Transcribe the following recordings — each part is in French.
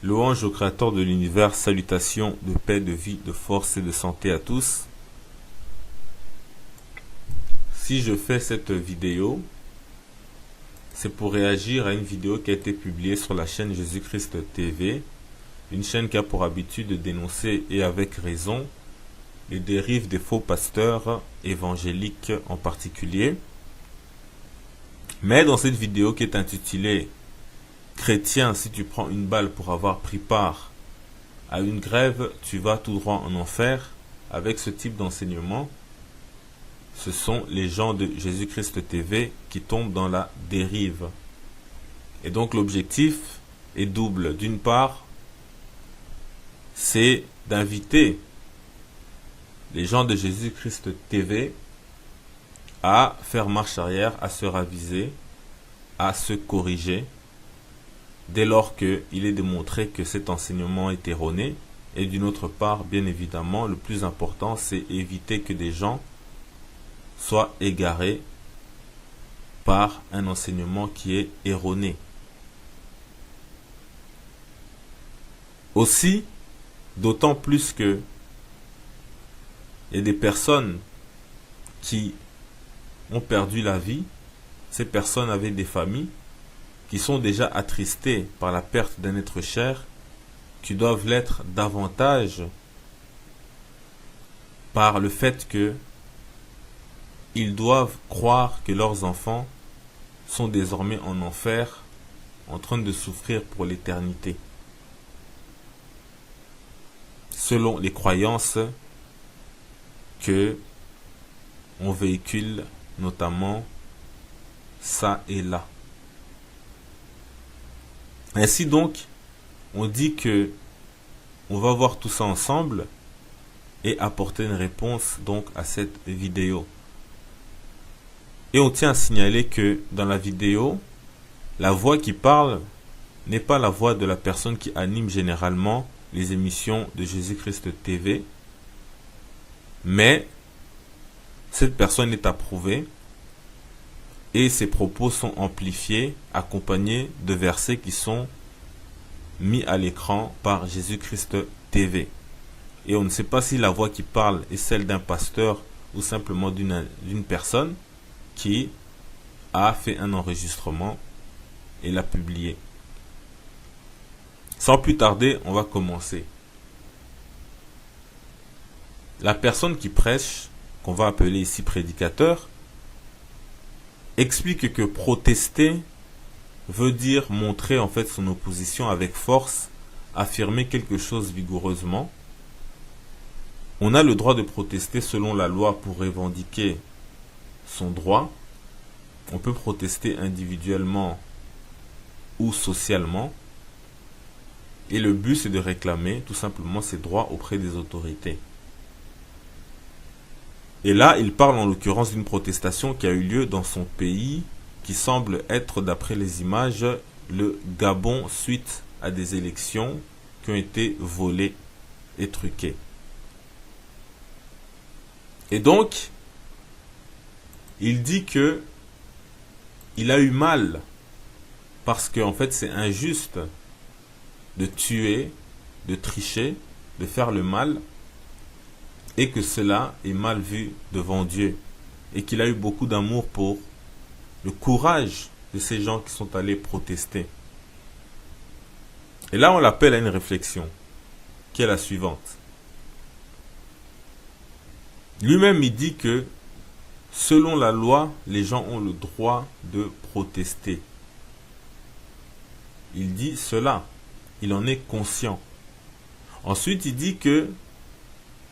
Louange au Créateur de l'univers, salutations de paix, de vie, de force et de santé à tous. Si je fais cette vidéo, c'est pour réagir à une vidéo qui a été publiée sur la chaîne Jésus-Christ TV, une chaîne qui a pour habitude de dénoncer, et avec raison, les dérives des faux pasteurs évangéliques en particulier. Mais dans cette vidéo qui est intitulée « Chrétien, si tu prends une balle pour avoir pris part à une grève, tu vas tout droit en enfer », avec ce type d'enseignement, ce sont les gens de Jésus-Christ TV qui tombent dans la dérive. Et donc l'objectif est double. D'une part, c'est d'inviter les gens de Jésus-Christ TV à faire marche arrière, à se raviser, à se corriger, dès lors qu'il est démontré que cet enseignement est erroné. Et d'une autre part, bien évidemment, le plus important, c'est éviter que des gens soient égarés par un enseignement qui est erroné. Aussi, d'autant plus que il y a des personnes qui ont perdu la vie, ces personnes avaient des familles qui sont déjà attristées par la perte d'un être cher, qui doivent l'être davantage par le fait que ils doivent croire que leurs enfants sont désormais en enfer, en train de souffrir pour l'éternité, selon les croyances que on véhicule notamment ça et là. Ainsi donc, on dit que on va voir tout ça ensemble et apporter une réponse donc à cette vidéo. Et on tient à signaler que dans la vidéo, la voix qui parle n'est pas la voix de la personne qui anime généralement les émissions de Jésus-Christ TV, mais cette personne est approuvée et ses propos sont amplifiés, accompagnés de versets qui sont mis à l'écran par Jésus-Christ TV. Et on ne sait pas si la voix qui parle est celle d'un pasteur ou simplement d'une personne qui a fait un enregistrement et l'a publié. Sans plus tarder, on va commencer. La personne qui prêche, qu'on va appeler ici prédicateur, explique que protester veut dire montrer en fait son opposition avec force, affirmer quelque chose vigoureusement. On a le droit de protester selon la loi pour revendiquer son droit. On peut protester individuellement ou socialement. Et le but, c'est de réclamer tout simplement ses droits auprès des autorités. Et là, il parle en l'occurrence d'une protestation qui a eu lieu dans son pays, qui semble être, d'après les images, le Gabon suite à des élections qui ont été volées et truquées. Et donc, il dit que il a eu mal parce que en fait c'est injuste de tuer, de tricher, de faire le mal, et que cela est mal vu devant Dieu, et qu'il a eu beaucoup d'amour pour le courage de ces gens qui sont allés protester. Et là on l'appelle à une réflexion qui est la suivante. Lui-même il dit que selon la loi, les gens ont le droit de protester. Il dit cela, il en est conscient. Ensuite, il dit que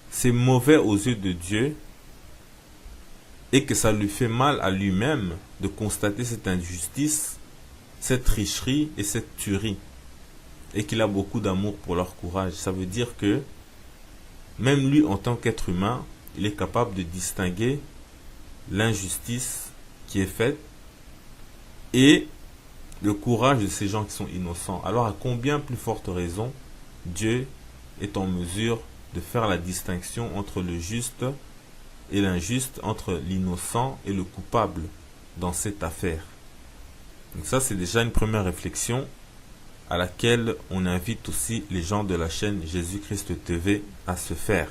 c'est mauvais aux yeux de Dieu et que ça lui fait mal à lui-même de constater cette injustice, cette tricherie et cette tuerie. Et qu'il a beaucoup d'amour pour leur courage. Ça veut dire que même lui, en tant qu'être humain, il est capable de distinguer l'injustice qui est faite et le courage de ces gens qui sont innocents. Alors à combien plus forte raison Dieu est en mesure de faire la distinction entre le juste et l'injuste, entre l'innocent et le coupable dans cette affaire. Donc ça, c'est déjà une première réflexion à laquelle on invite aussi les gens de la chaîne Jésus-Christ TV à se faire.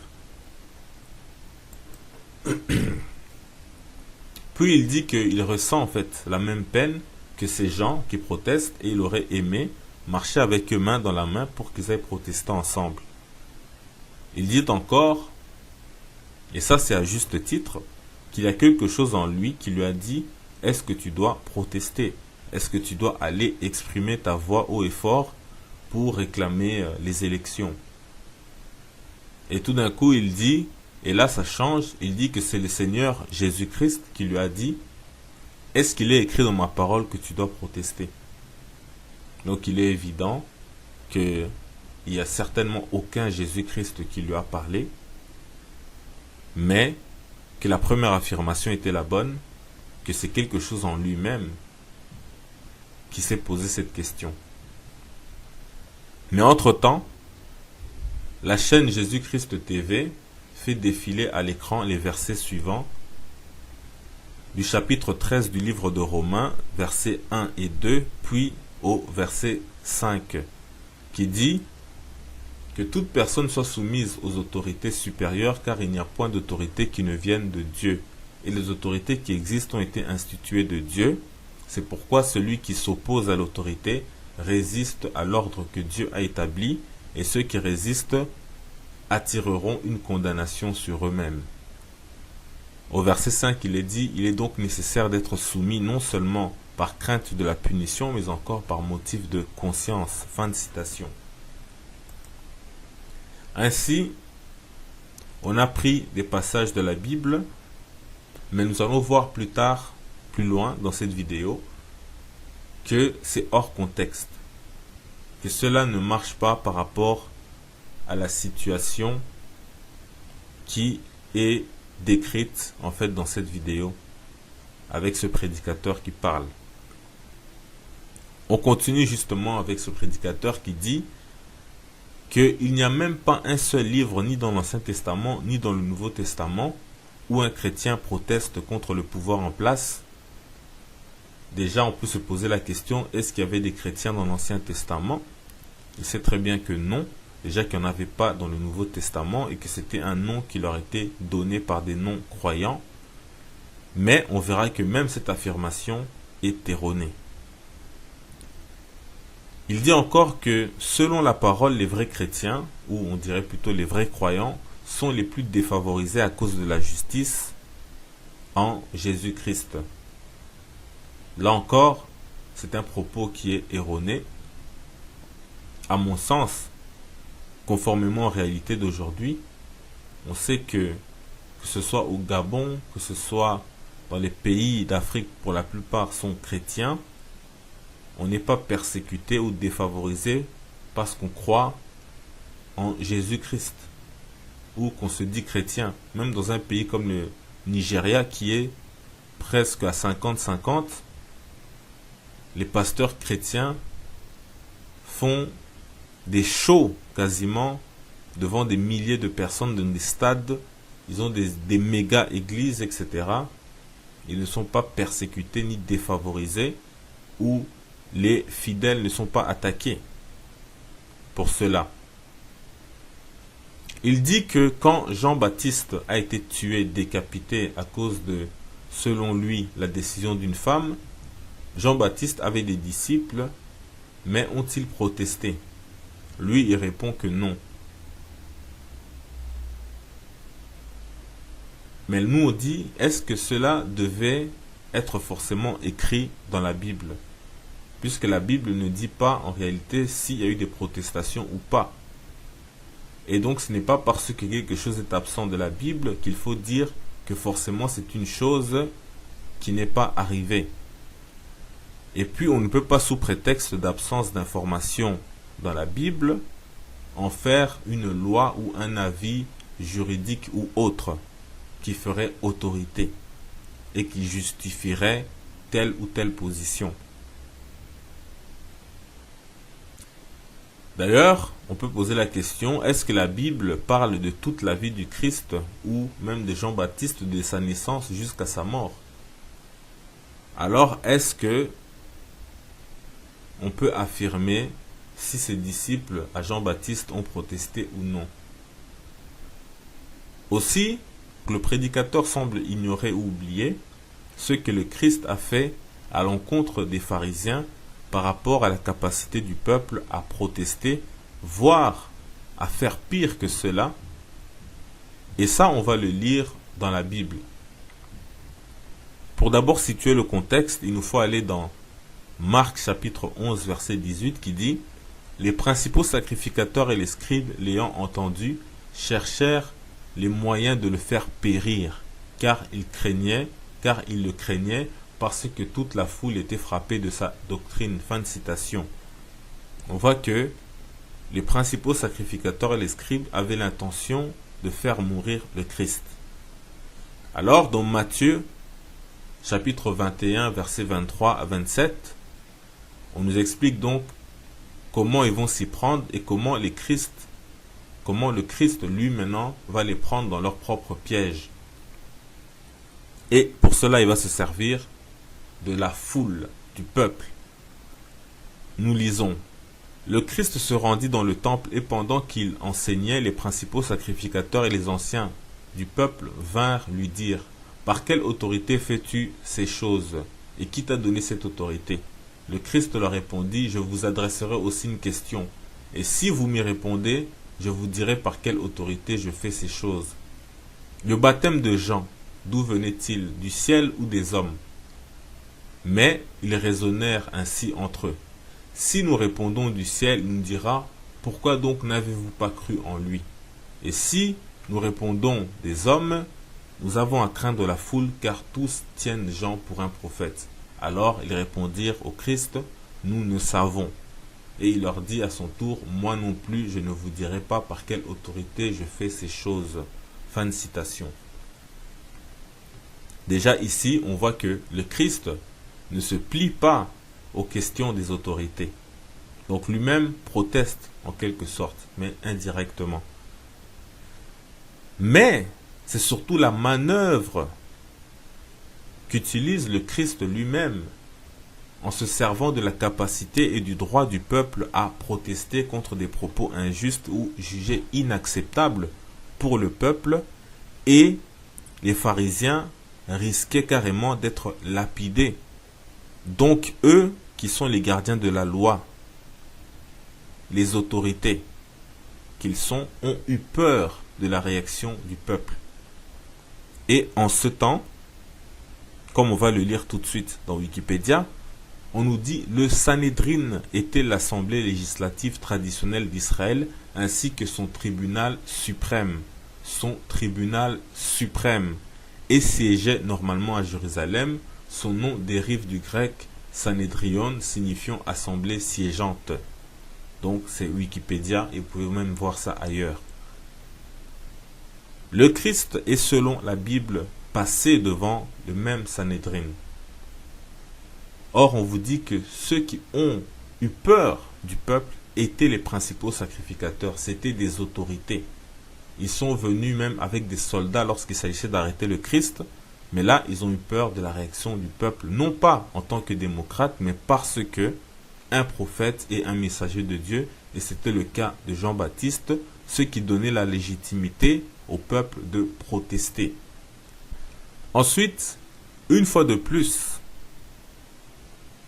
Puis il dit qu'il ressent en fait la même peine que ces gens qui protestent et il aurait aimé marcher avec eux main dans la main pour qu'ils aillent protester ensemble. Il dit encore, et ça c'est à juste titre, qu'il y a quelque chose en lui qui lui a dit: est-ce que tu dois protester? Est-ce que tu dois aller exprimer ta voix haut et fort pour réclamer les élections? Et tout d'un coup il dit, et là ça change, il dit que c'est le Seigneur Jésus-Christ qui lui a dit: est-ce qu'il est écrit dans ma parole que tu dois protester? Donc il est évident qu'il n'y a certainement aucun Jésus-Christ qui lui a parlé, mais que la première affirmation était la bonne, que c'est quelque chose en lui-même qui s'est posé cette question. Mais entre-temps, la chaîne Jésus-Christ TV fait défiler à l'écran les versets suivants du chapitre 13 du livre de Romains, versets 1 et 2, puis au verset 5, qui dit que toute personne soit soumise aux autorités supérieures, car il n'y a point d'autorité qui ne vienne de Dieu. Et les autorités qui existent ont été instituées de Dieu. C'est pourquoi celui qui s'oppose à l'autorité résiste à l'ordre que Dieu a établi, et ceux qui résistent attireront une condamnation sur eux-mêmes. Au verset 5, il est dit: il est donc nécessaire d'être soumis non seulement par crainte de la punition, mais encore par motif de conscience. Fin de citation. Ainsi, on a pris des passages de la Bible, mais nous allons voir plus tard, plus loin dans cette vidéo, que c'est hors contexte, que cela ne marche pas par rapport à la situation qui est décrite en fait dans cette vidéo avec ce prédicateur qui parle. On continue justement avec ce prédicateur qui dit qu'il n'y a même pas un seul livre, ni dans l'Ancien Testament, ni dans le Nouveau Testament, où un chrétien proteste contre le pouvoir en place. Déjà, on peut se poser la question, est-ce qu'il y avait des chrétiens dans l'Ancien Testament? Il sait très bien que non. Déjà qu'il n'y en avait pas dans le Nouveau Testament et que c'était un nom qui leur était donné par des non-croyants. Mais on verra que même cette affirmation est erronée. Il dit encore que selon la parole, les vrais chrétiens, ou on dirait plutôt les vrais croyants, sont les plus défavorisés à cause de la justice en Jésus-Christ. Là encore, c'est un propos qui est erroné. À mon sens, conformément aux réalités d'aujourd'hui, on sait que ce soit au Gabon, que ce soit dans les pays d'Afrique, pour la plupart sont chrétiens, on n'est pas persécuté ou défavorisé parce qu'on croit en Jésus-Christ ou qu'on se dit chrétien. Même dans un pays comme le Nigeria qui est presque à 50-50, les pasteurs chrétiens font des shows quasiment devant des milliers de personnes dans des stades. Ils ont des méga églises, etc. Ils ne sont pas persécutés ni défavorisés, ou les fidèles ne sont pas attaqués pour cela. Il dit que quand Jean-Baptiste a été tué, décapité à cause de, selon lui, la décision d'une femme, Jean-Baptiste avait des disciples, mais ont-ils protesté? Lui, il répond que non. Mais nous on dit, est-ce que cela devait être forcément écrit dans la Bible? Puisque la Bible ne dit pas en réalité s'il y a eu des protestations ou pas. Et donc ce n'est pas parce que quelque chose est absent de la Bible qu'il faut dire que forcément c'est une chose qui n'est pas arrivée. Et puis on ne peut pas sous prétexte d'absence d'informations dans la Bible en faire une loi ou un avis juridique ou autre qui ferait autorité et qui justifierait telle ou telle position. D'ailleurs, on peut poser la question, est-ce que la Bible parle de toute la vie du Christ ou même de Jean-Baptiste de sa naissance jusqu'à sa mort? Alors, est-ce que on peut affirmer si ses disciples à Jean-Baptiste ont protesté ou non. Aussi, le prédicateur semble ignorer ou oublier ce que le Christ a fait à l'encontre des pharisiens par rapport à la capacité du peuple à protester, voire à faire pire que cela. Et ça, on va le lire dans la Bible. Pour d'abord situer le contexte, il nous faut aller dans Marc chapitre 11 verset 18 qui dit « Les principaux sacrificateurs et les scribes l'ayant entendu cherchèrent les moyens de le faire périr, car ils le craignaient parce que toute la foule était frappée de sa doctrine. » Fin de citation. On voit que les principaux sacrificateurs et les scribes avaient l'intention de faire mourir le Christ. Alors, dans Matthieu, chapitre 21, versets 23 à 27, on nous explique donc comment ils vont s'y prendre et comment le Christ, lui, maintenant, va les prendre dans leur propre piège. Et pour cela, il va se servir de la foule, du peuple. Nous lisons. Le Christ se rendit dans le temple et pendant qu'il enseignait, les principaux sacrificateurs et les anciens du peuple vinrent lui dire « Par quelle autorité fais-tu ces choses? Et qui t'a donné cette autorité ?» Le Christ leur répondit « Je vous adresserai aussi une question. Et si vous m'y répondez, je vous dirai par quelle autorité je fais ces choses. Le baptême de Jean, d'où venait-il? Du ciel ou des hommes? » Mais ils raisonnèrent ainsi entre eux. Si nous répondons du ciel, il nous dira « Pourquoi donc n'avez-vous pas cru en lui ?» Et si nous répondons des hommes, nous avons à craindre la foule, car tous tiennent Jean pour un prophète. Alors ils répondirent au Christ « Nous ne savons. » Et il leur dit à son tour « Moi non plus, je ne vous dirai pas par quelle autorité je fais ces choses. » Fin de citation. Déjà ici, on voit que le Christ ne se plie pas aux questions des autorités. Donc lui-même proteste en quelque sorte, mais indirectement. Mais c'est surtout la manœuvre qu'utilise le Christ lui-même en se servant de la capacité et du droit du peuple à protester contre des propos injustes ou jugés inacceptables pour le peuple, et les pharisiens risquaient carrément d'être lapidés. Donc eux, qui sont les gardiens de la loi, les autorités qu'ils sont, ont eu peur de la réaction du peuple. Et en ce temps, comme on va le lire tout de suite dans Wikipédia, on nous dit le Sanhédrin était l'assemblée législative traditionnelle d'Israël ainsi que son tribunal suprême. Et siégeait normalement à Jérusalem. Son nom dérive du grec Sanhédrion, signifiant assemblée siégeante. Donc c'est Wikipédia et vous pouvez même voir ça ailleurs. Le Christ est selon la Bible passé devant le même Sanhédrin. Or on vous dit que ceux qui ont eu peur du peuple étaient les principaux sacrificateurs, c'était des autorités. Ils sont venus même avec des soldats lorsqu'il s'agissait d'arrêter le Christ. Mais là, ils ont eu peur de la réaction du peuple, non pas en tant que démocrate, mais parce que un prophète et un messager de Dieu, et c'était le cas de Jean-Baptiste, ce qui donnait la légitimité au peuple de protester. Ensuite, une fois de plus,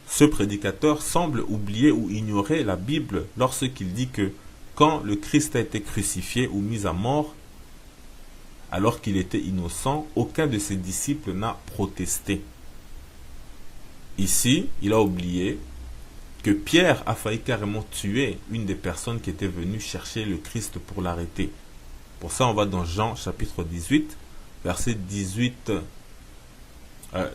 ce prédicateur semble oublier ou ignorer la Bible lorsqu'il dit que quand le Christ a été crucifié ou mis à mort, alors qu'il était innocent, aucun de ses disciples n'a protesté. Ici, il a oublié que Pierre a failli carrément tuer une des personnes qui étaient venues chercher le Christ pour l'arrêter. Pour ça, on va dans Jean chapitre 18, verset 18.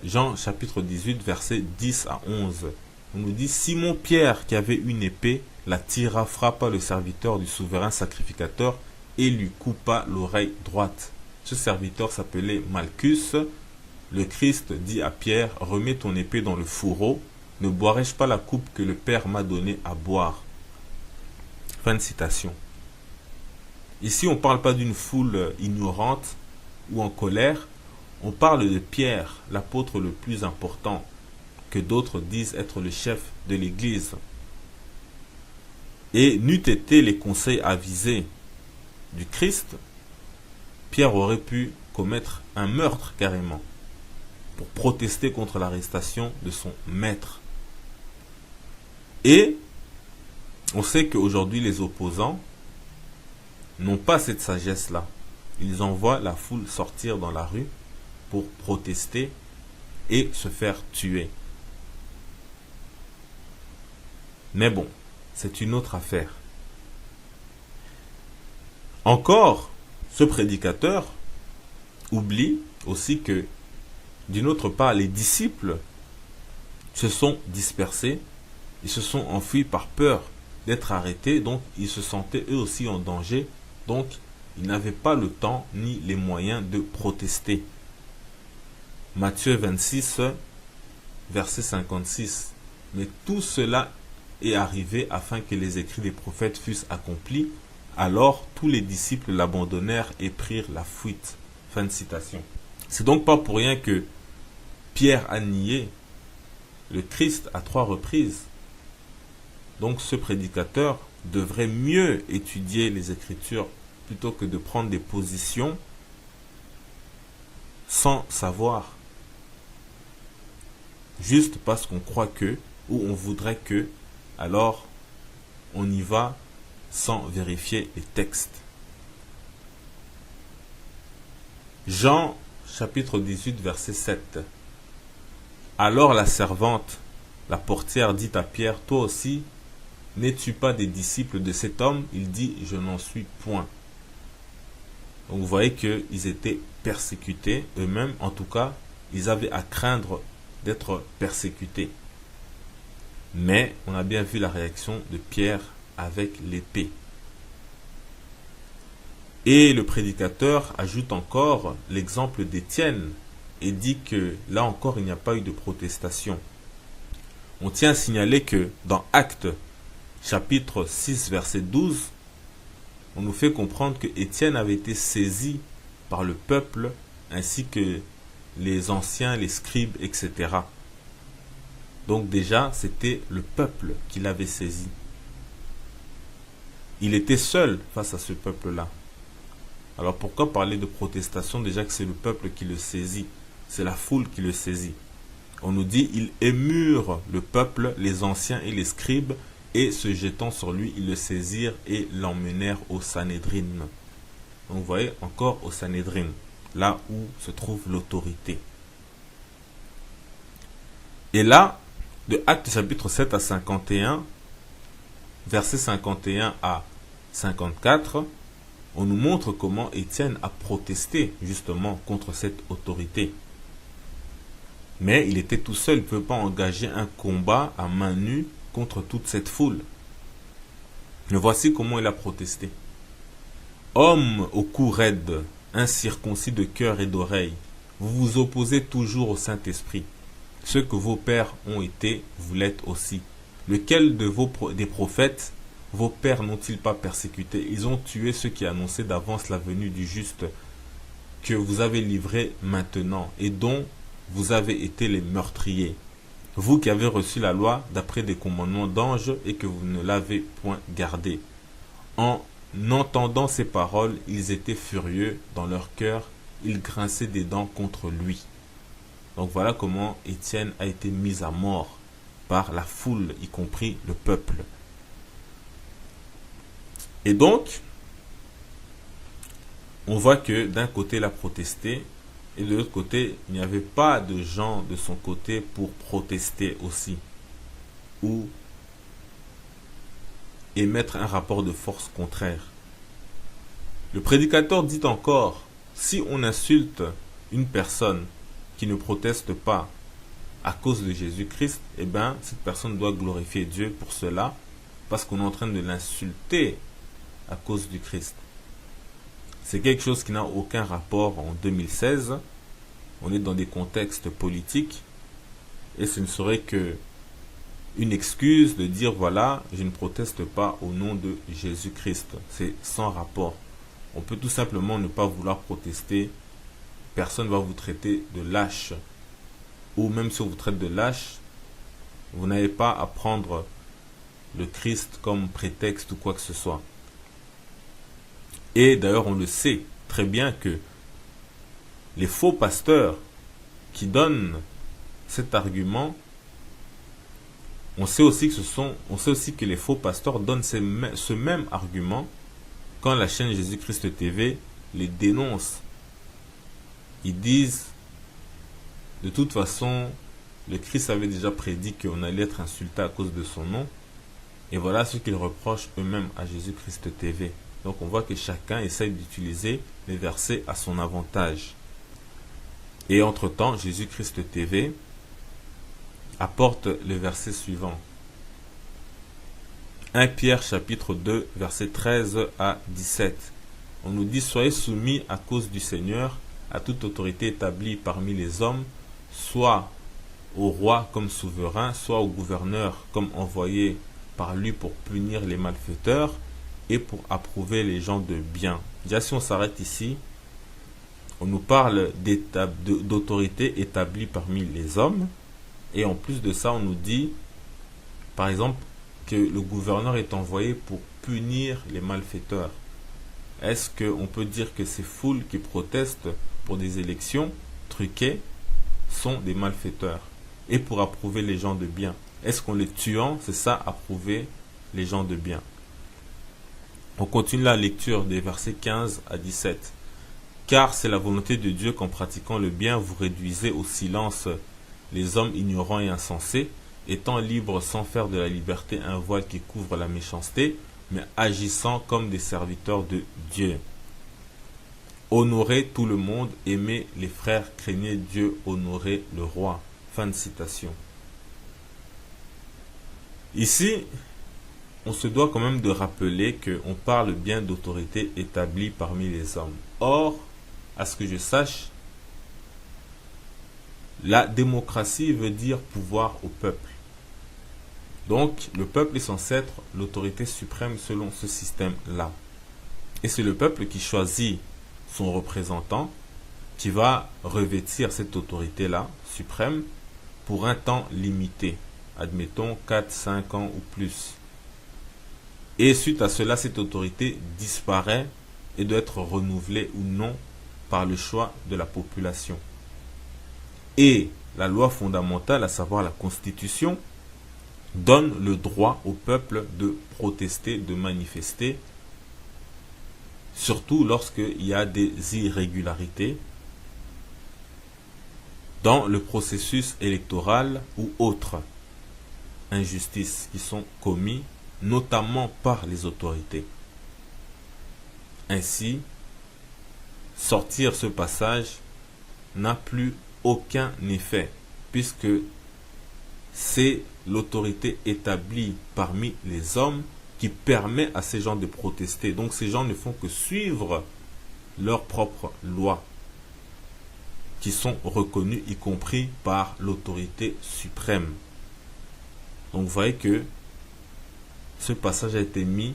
Jean chapitre 18, verset 10 à 11. On nous dit, Simon Pierre, qui avait une épée, la tira, frappa le serviteur du souverain sacrificateur et lui coupa l'oreille droite. Ce serviteur s'appelait Malchus. Le Christ dit à Pierre, remets ton épée dans le fourreau, ne boirai-je pas la coupe que le Père m'a donnée à boire? Fin de citation. Ici, on ne parle pas d'une foule ignorante ou en colère, on parle de Pierre, l'apôtre le plus important, que d'autres disent être le chef de l'Église. et n'eût été les conseils avisés du Christ, Pierre aurait pu commettre un meurtre carrément pour protester contre l'arrestation de son maître. Et on sait qu'aujourd'hui les opposants n'ont pas cette sagesse-là. Ils envoient la foule sortir dans la rue pour protester et se faire tuer. Mais bon, c'est une autre affaire. Encore, ce prédicateur oublie aussi que, d'une autre part, les disciples se sont dispersés, ils se sont enfuis par peur d'être arrêtés, donc ils se sentaient eux aussi en danger, donc ils n'avaient pas le temps ni les moyens de protester. Matthieu 26, verset 56. Mais tout cela est arrivé afin que les écrits des prophètes fussent accomplis. Alors tous les disciples l'abandonnèrent et prirent la fuite. Fin de citation. C'est donc pas pour rien que Pierre a nié le Christ à 3 reprises. Donc ce prédicateur devrait mieux étudier les Écritures plutôt que de prendre des positions sans savoir. Juste parce qu'on croit que, ou on voudrait que, alors on y va sans vérifier les textes. Jean chapitre 18 verset 7. Alors la servante, la portière, dit à Pierre, toi aussi, n'es-tu pas des disciples de cet homme? Il dit, je n'en suis point. Donc vous voyez qu'ils étaient persécutés eux-mêmes, en tout cas, ils avaient à craindre d'être persécutés. Mais on a bien vu la réaction de Pierre avec l'épée. Et le prédicateur ajoute encore l'exemple d'Étienne et dit que là encore il n'y a pas eu de protestation. On tient à signaler que dans Actes chapitre 6 verset 12, on nous fait comprendre que Étienne avait été saisi par le peuple ainsi que les anciens, les scribes, etc. Donc déjà, c'était le peuple qui l'avait saisi. Il était seul face à ce peuple-là. Alors pourquoi parler de protestation déjà que c'est le peuple qui le saisit? C'est la foule qui le saisit. On nous dit, ils émurent le peuple, les anciens et les scribes, et se jetant sur lui, ils le saisirent et l'emmenèrent au Sanhédrin. Donc vous voyez, encore au Sanhédrin, là où se trouve l'autorité. Et là, de Actes chapitre 7 à 51, versets 51 à 54, on nous montre comment Étienne a protesté justement contre cette autorité. Mais il était tout seul, il ne pouvait pas engager un combat à main nue contre toute cette foule. Mais voici comment il a protesté. Hommes au cou raide, incirconcis de cœur et d'oreille, vous vous opposez toujours au Saint-Esprit. Ce que vos pères ont été, vous l'êtes aussi. Lequel de des prophètes vos pères n'ont-ils pas persécuté? Ils ont tué ceux qui annonçaient d'avance la venue du juste, que vous avez livré maintenant, et dont vous avez été les meurtriers. Vous qui avez reçu la loi d'après des commandements d'anges et que vous ne l'avez point gardée. En entendant ces paroles, ils étaient furieux dans leur cœur, ils grinçaient des dents contre lui. Donc voilà comment Étienne a été mis à mort par la foule, y compris le peuple. Et donc, on voit que d'un côté il a protesté, et de l'autre côté, il n'y avait pas de gens de son côté pour protester aussi, ou émettre un rapport de force contraire. Le prédicateur dit encore, si on insulte une personne qui ne proteste pas à cause de Jésus-Christ, eh bien, cette personne doit glorifier Dieu pour cela, parce qu'on est en train de l'insulter à cause du Christ. C'est quelque chose qui n'a aucun rapport en 2016. On est dans des contextes politiques et ce ne serait que une excuse de dire voilà, je ne proteste pas au nom de Jésus-Christ. C'est sans rapport. On peut tout simplement ne pas vouloir protester. Personne ne va vous traiter de lâche. Ou même si on vous traite de lâche, vous n'avez pas à prendre le Christ comme prétexte ou quoi que ce soit. Et d'ailleurs, on le sait très bien que les faux pasteurs qui donnent cet argument, on sait aussi que les faux pasteurs donnent ce même argument quand la chaîne Jésus-Christ TV les dénonce. Ils disent, de toute façon, le Christ avait déjà prédit qu'on allait être insulté à cause de son nom. Et voilà ce qu'ils reprochent eux-mêmes à Jésus-Christ TV. Donc on voit que chacun essaye d'utiliser les versets à son avantage. Et entre-temps, Jésus-Christ TV apporte le verset suivant. 1 Pierre chapitre 2, versets 13 à 17. On nous dit, soyez soumis à cause du Seigneur à toute autorité établie parmi les hommes, soit au roi comme souverain, soit au gouverneur comme envoyé par lui pour punir les malfaiteurs et pour approuver les gens de bien. Déjà, si on s'arrête ici, on nous parle d'autorité établie parmi les hommes, et en plus de ça, on nous dit, par exemple, que le gouverneur est envoyé pour punir les malfaiteurs. Est-ce qu'on peut dire que ces foules qui protestent pour des élections truquées sont des malfaiteurs et pour approuver les gens de bien? Est-ce qu'en les tuant, c'est ça, approuver les gens de bien? On continue la lecture des versets 15 à 17. Car c'est la volonté de Dieu qu'en pratiquant le bien, vous réduisez au silence les hommes ignorants et insensés, étant libres sans faire de la liberté un voile qui couvre la méchanceté, mais agissant comme des serviteurs de Dieu. Honorez tout le monde, aimez les frères, craignez Dieu, honorez le roi. Fin de citation. Ici, on se doit quand même de rappeler qu'on parle bien d'autorité établie parmi les hommes. Or, à ce que je sache, la démocratie veut dire pouvoir au peuple. Donc, le peuple est censé être l'autorité suprême selon ce système-là. Et c'est le peuple qui choisit son représentant qui va revêtir cette autorité-là, suprême, pour un temps limité. Admettons 4, 5 ans ou plus. Et suite à cela, cette autorité disparaît et doit être renouvelée ou non par le choix de la population. Et la loi fondamentale, à savoir la Constitution, donne le droit au peuple de protester, de manifester, surtout lorsqu'il y a des irrégularités dans le processus électoral ou autres injustices qui sont commises, notamment par les autorités. Ainsi, sortir ce passage n'a plus aucun effet, puisque c'est l'autorité établie parmi les hommes qui permet à ces gens de protester. Donc ces gens ne font que suivre leurs propres lois, qui sont reconnues y compris par l'autorité suprême. Donc vous voyez que ce passage a été mis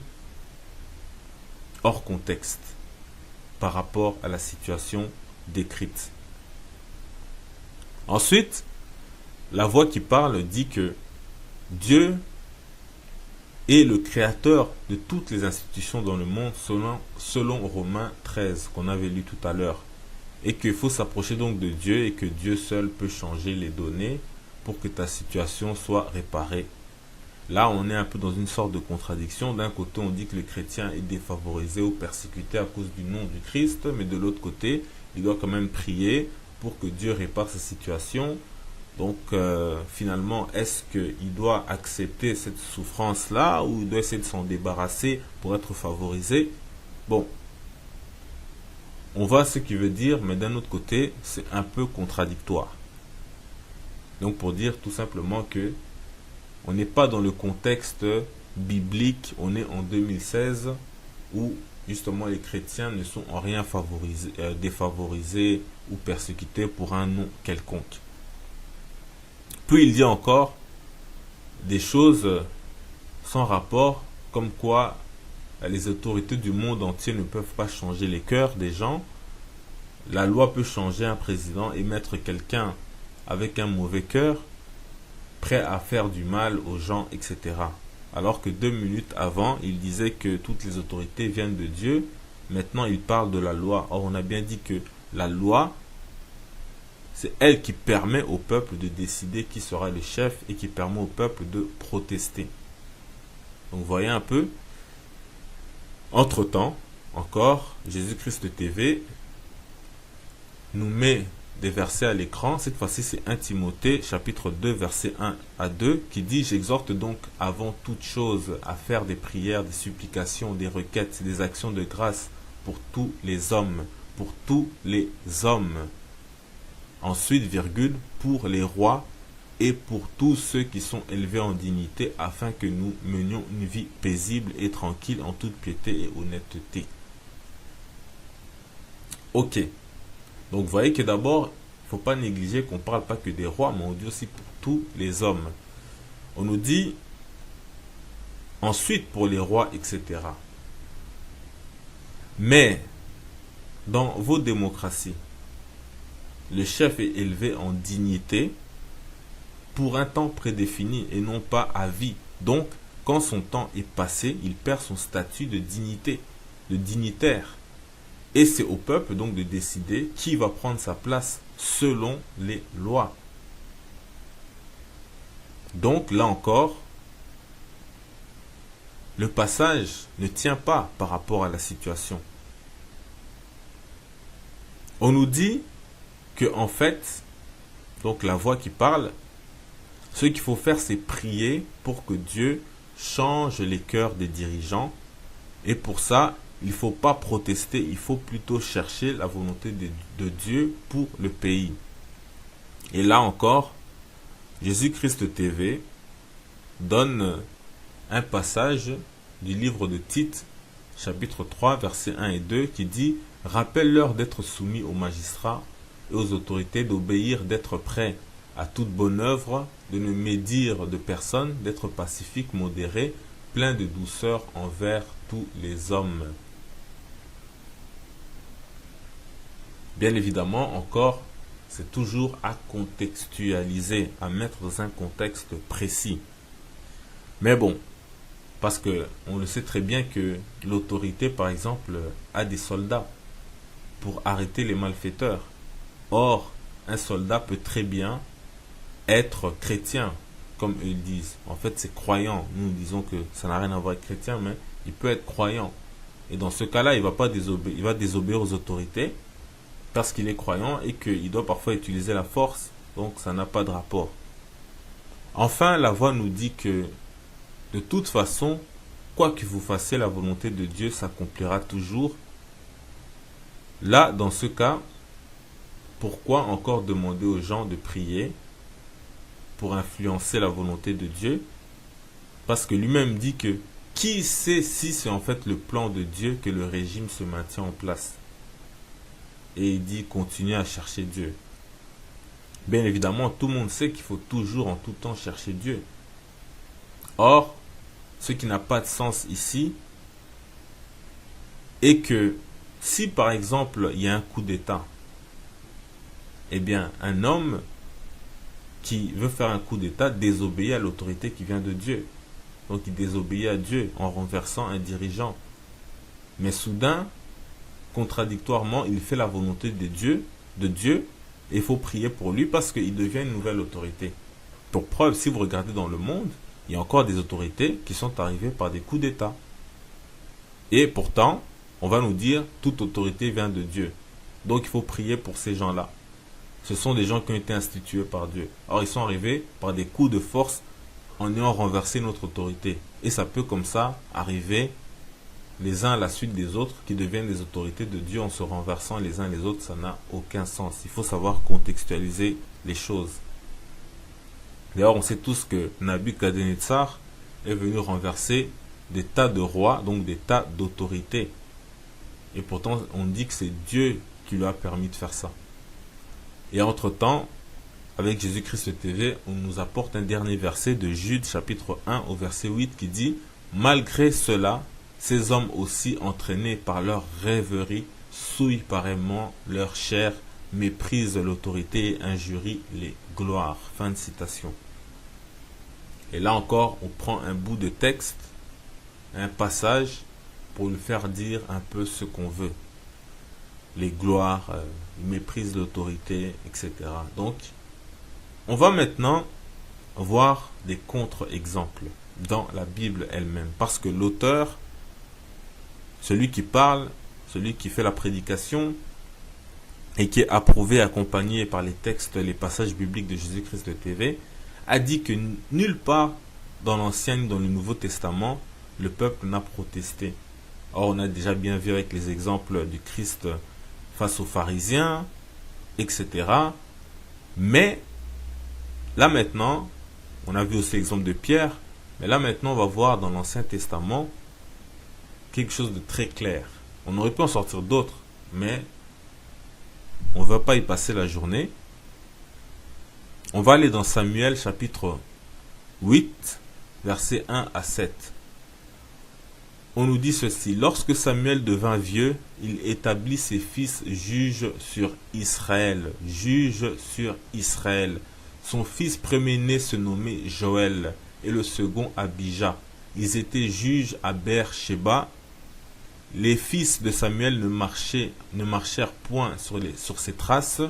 hors contexte par rapport à la situation décrite. Ensuite, la voix qui parle dit que Dieu est le créateur de toutes les institutions dans le monde selon Romains 13 qu'on avait lu tout à l'heure. Et qu'il faut s'approcher donc de Dieu et que Dieu seul peut changer les données pour que ta situation soit réparée. Là, on est un peu dans une sorte de contradiction. D'un côté, on dit que le chrétien est défavorisé ou persécuté à cause du nom du Christ, mais de l'autre côté, il doit quand même prier pour que Dieu répare sa situation. Donc, finalement, est-ce qu'il doit accepter cette souffrance-là ou il doit essayer de s'en débarrasser pour être favorisé? Bon, on voit ce qu'il veut dire, mais d'un autre côté, c'est un peu contradictoire. Donc, pour dire tout simplement que on n'est pas dans le contexte biblique, on est en 2016 où justement les chrétiens ne sont en rien défavorisés ou persécutés pour un nom quelconque. Puis il dit encore des choses sans rapport, comme quoi les autorités du monde entier ne peuvent pas changer les cœurs des gens. La loi peut changer un président et mettre quelqu'un avec un mauvais cœur, prêt à faire du mal aux gens, etc. alors que 2 minutes avant, il disait que toutes les autorités viennent de Dieu. Maintenant, il parle de la loi. Or, on a bien dit que la loi, c'est elle qui permet au peuple de décider qui sera le chef et qui permet au peuple de protester. Donc, vous voyez un peu. Entre-temps, encore, Jésus-Christ TV nous met des versets à l'écran. Cette fois-ci, c'est 1 Timothée, chapitre 2, versets 1 à 2, qui dit « J'exhorte donc avant toute chose à faire des prières, des supplications, des requêtes, des actions de grâce pour tous les hommes. Pour tous les hommes. » Ensuite, virgule, « pour les rois et pour tous ceux qui sont élevés en dignité, afin que nous menions une vie paisible et tranquille en toute piété et honnêteté. » Ok. Donc vous voyez que d'abord, il ne faut pas négliger qu'on ne parle pas que des rois, mais on dit aussi pour tous les hommes. On nous dit ensuite pour les rois, etc. Mais dans vos démocraties, le chef est élevé en dignité pour un temps prédéfini et non pas à vie. Donc, quand son temps est passé, il perd son statut de dignité, de dignitaire. Et c'est au peuple donc de décider qui va prendre sa place selon les lois. Donc là encore, le passage ne tient pas par rapport à la situation. On nous dit que en fait, donc la voix qui parle, ce qu'il faut faire c'est prier pour que Dieu change les cœurs des dirigeants. Et pour ça, il ne faut pas protester, il faut plutôt chercher la volonté de Dieu pour le pays. Et là encore, Jésus-Christ TV donne un passage du livre de Tite, chapitre 3, versets 1 et 2, qui dit « Rappelle-leur d'être soumis aux magistrats et aux autorités, d'obéir, d'être prêts à toute bonne œuvre, de ne médire de personne, d'être pacifique, modéré, plein de douceur envers tous les hommes. » Bien évidemment, encore, c'est toujours à contextualiser, à mettre dans un contexte précis. Mais bon, parce que on le sait très bien que l'autorité, par exemple, a des soldats pour arrêter les malfaiteurs. Or, un soldat peut très bien être chrétien, comme eux disent. En fait, c'est croyant. Nous disons que ça n'a rien à voir avec chrétien, mais il peut être croyant. Et dans ce cas-là, il va désobéir aux autorités parce qu'il est croyant et qu'il doit parfois utiliser la force. Donc, ça n'a pas de rapport. Enfin, la voix nous dit que de toute façon, quoi que vous fassiez, la volonté de Dieu s'accomplira toujours. Là, dans ce cas, pourquoi encore demander aux gens de prier pour influencer la volonté de Dieu? Parce que lui-même dit que qui sait si c'est en fait le plan de Dieu que le régime se maintient en place. Et il dit continuez à chercher Dieu. Bien évidemment, tout le monde sait qu'il faut toujours en tout temps chercher Dieu. Or, ce qui n'a pas de sens ici est que si par exemple il y a un coup d'État, eh bien un homme qui veut faire un coup d'État désobéit à l'autorité qui vient de Dieu. Donc il désobéit à Dieu en renversant un dirigeant. Mais soudain, contradictoirement, il fait la volonté de Dieu, et il faut prier pour lui parce qu'il devient une nouvelle autorité. Pour preuve, si vous regardez dans le monde, il y a encore des autorités qui sont arrivées par des coups d'État. Et pourtant, on va nous dire toute autorité vient de Dieu. Donc il faut prier pour ces gens-là. Ce sont des gens qui ont été institués par Dieu. Alors ils sont arrivés par des coups de force en ayant renversé notre autorité. Et ça peut comme ça arriver les uns à la suite des autres qui deviennent des autorités de Dieu en se renversant les uns les autres. Ça n'a aucun sens. Il faut savoir contextualiser les choses. D'ailleurs, on sait tous que Nabuchodonosor est venu renverser des tas de rois, donc des tas d'autorités. Et pourtant, on dit que c'est Dieu qui lui a permis de faire ça. Et entre-temps, avec Jésus-Christ TV, on nous apporte un dernier verset de Jude, chapitre 1, au verset 8, qui dit « Malgré cela, ces hommes aussi entraînés par leur rêverie souillent pareillement leur chair, méprisent l'autorité et injurient les gloires. » Fin de citation. Et là encore, on prend un bout de texte, un passage, pour nous faire dire un peu ce qu'on veut. Les gloires, le méprise de l'autorité, etc. Donc, on va maintenant voir des contre-exemples dans la Bible elle-même. Parce que l'auteur, celui qui parle, celui qui fait la prédication, et qui est approuvé, accompagné par les textes, les passages bibliques de Jésus-Christ de TV, a dit que nulle part dans l'Ancien ni dans le Nouveau Testament, le peuple n'a protesté. Or, on a déjà bien vu avec les exemples du Christ face aux pharisiens, etc. Mais, là maintenant, on a vu aussi l'exemple de Pierre, mais là maintenant, on va voir dans l'Ancien Testament quelque chose de très clair. On aurait pu en sortir d'autres, mais on ne va pas y passer la journée. On va aller dans Samuel chapitre 8, versets 1 à 7. On nous dit ceci: lorsque Samuel devint vieux, il établit ses fils juges sur Israël. Juges sur Israël. Son fils premier-né se nommait Joël et le second Abijah. Ils étaient juges à Beer-Sheba. Les fils de Samuel ne marchèrent point sur ses traces.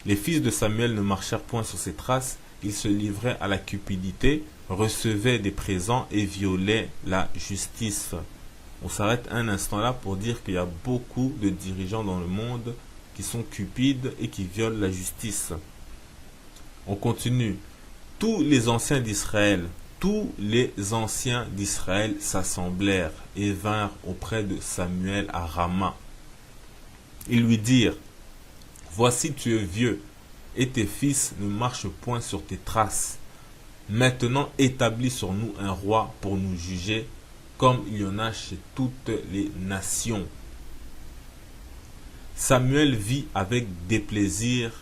Les fils de Samuel ne marchèrent point sur ses traces. Ils se livraient à la cupidité, recevaient des présents et violaient la justice. On s'arrête un instant là pour dire qu'il y a beaucoup de dirigeants dans le monde qui sont cupides et qui violent la justice. On continue. Tous les anciens d'Israël s'assemblèrent et vinrent auprès de Samuel à Rama. Ils lui dirent: voici tu es vieux, et tes fils ne marchent point sur tes traces. Maintenant établis sur nous un roi pour nous juger, comme il y en a chez toutes les nations. Samuel vit avec déplaisir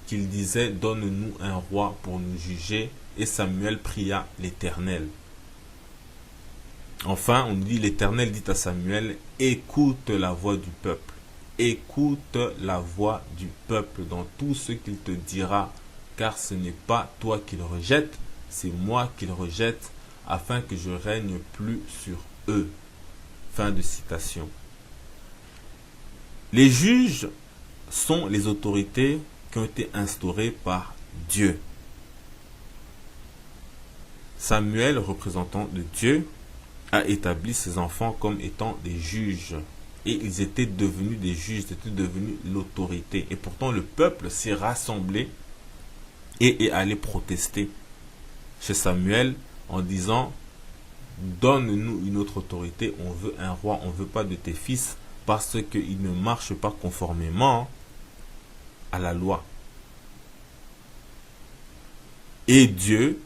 qu'il disait: donne-nous un roi pour nous juger. Et Samuel pria l'Éternel. Enfin, on dit: l'Éternel dit à Samuel: écoute la voix du peuple. Écoute la voix du peuple dans tout ce qu'il te dira, car ce n'est pas toi qu'il rejette, c'est moi qu'il rejette, afin que je règne plus sur eux. Fin de citation. Les juges sont les autorités qui ont été instaurées par Dieu. Samuel, représentant de Dieu, a établi ses enfants comme étant des juges. Et ils étaient devenus des juges, ils étaient devenus l'autorité. Et pourtant, le peuple s'est rassemblé et est allé protester chez Samuel en disant: donne-nous une autre autorité, on veut un roi, on ne veut pas de tes fils, parce qu'ils ne marchent pas conformément à la loi. Et Dieu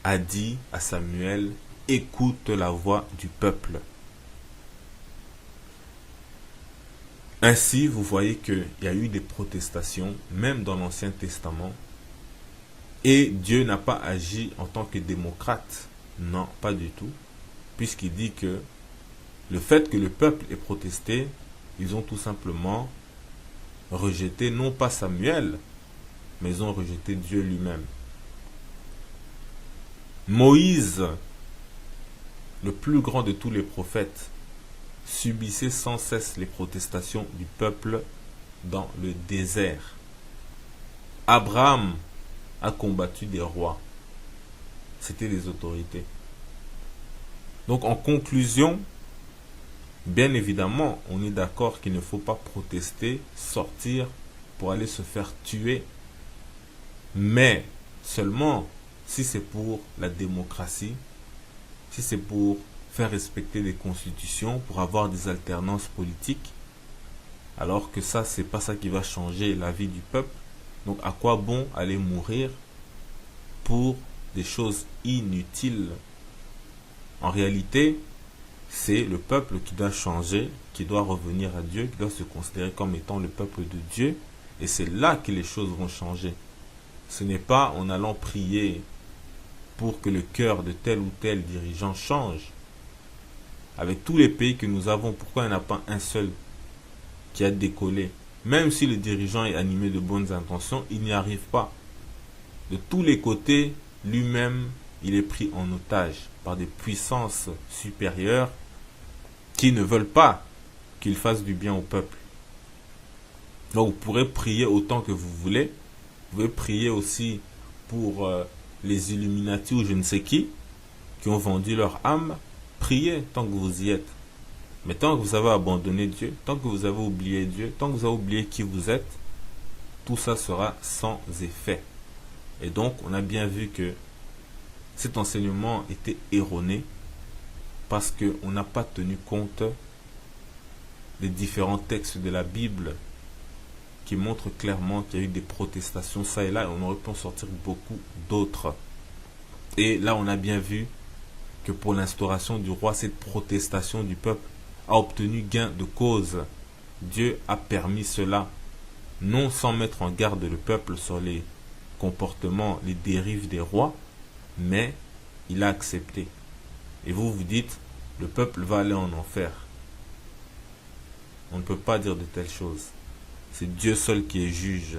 a dit à Samuel: écoute la voix du peuple. Ainsi, vous voyez qu'il y a eu des protestations, même dans l'Ancien Testament, et Dieu n'a pas agi en tant que démocrate. Non, pas du tout, puisqu'il dit que le fait que le peuple ait protesté, ils ont tout simplement rejeté non pas Samuel, mais ils ont rejeté Dieu lui-même. Moïse, le plus grand de tous les prophètes, subissait sans cesse les protestations du peuple dans le désert. Abraham a combattu des rois. C'était des autorités. Donc en conclusion, bien évidemment, on est d'accord qu'il ne faut pas protester, sortir pour aller se faire tuer, mais seulement si c'est pour la démocratie, si c'est pour faire respecter les constitutions, pour avoir des alternances politiques, alors que ça, c'est pas ça qui va changer la vie du peuple. Donc à quoi bon aller mourir pour des choses inutiles? En réalité, c'est le peuple qui doit changer, qui doit revenir à Dieu, qui doit se considérer comme étant le peuple de Dieu, et c'est là que les choses vont changer. Ce n'est pas en allant prier pour que le cœur de tel ou tel dirigeant change. Avec tous les pays que nous avons, pourquoi il n'y en a pas un seul qui a décollé? Même si le dirigeant est animé de bonnes intentions, il n'y arrive pas. De tous les côtés, lui-même, il est pris en otage par des puissances supérieures qui ne veulent pas qu'il fasse du bien au peuple. Donc vous pourrez prier autant que vous voulez. Vous pouvez prier aussi pour les Illuminati ou je ne sais qui ont vendu leur âme. Priez tant que vous y êtes. Mais tant que vous avez abandonné Dieu, tant que vous avez oublié Dieu, tant que vous avez oublié qui vous êtes, tout ça sera sans effet. Et donc, on a bien vu que cet enseignement était erroné parce qu'on n'a pas tenu compte des différents textes de la Bible qui montrent clairement qu'il y a eu des protestations ça et là, et on aurait pu en sortir beaucoup d'autres. Et là, on a bien vu que pour l'instauration du roi, cette protestation du peuple a obtenu gain de cause. Dieu a permis cela, non sans mettre en garde le peuple sur les comportements, les dérives des rois, mais il a accepté. Et vous vous dites, le peuple va aller en enfer. On ne peut pas dire de telles choses. C'est Dieu seul qui est juge.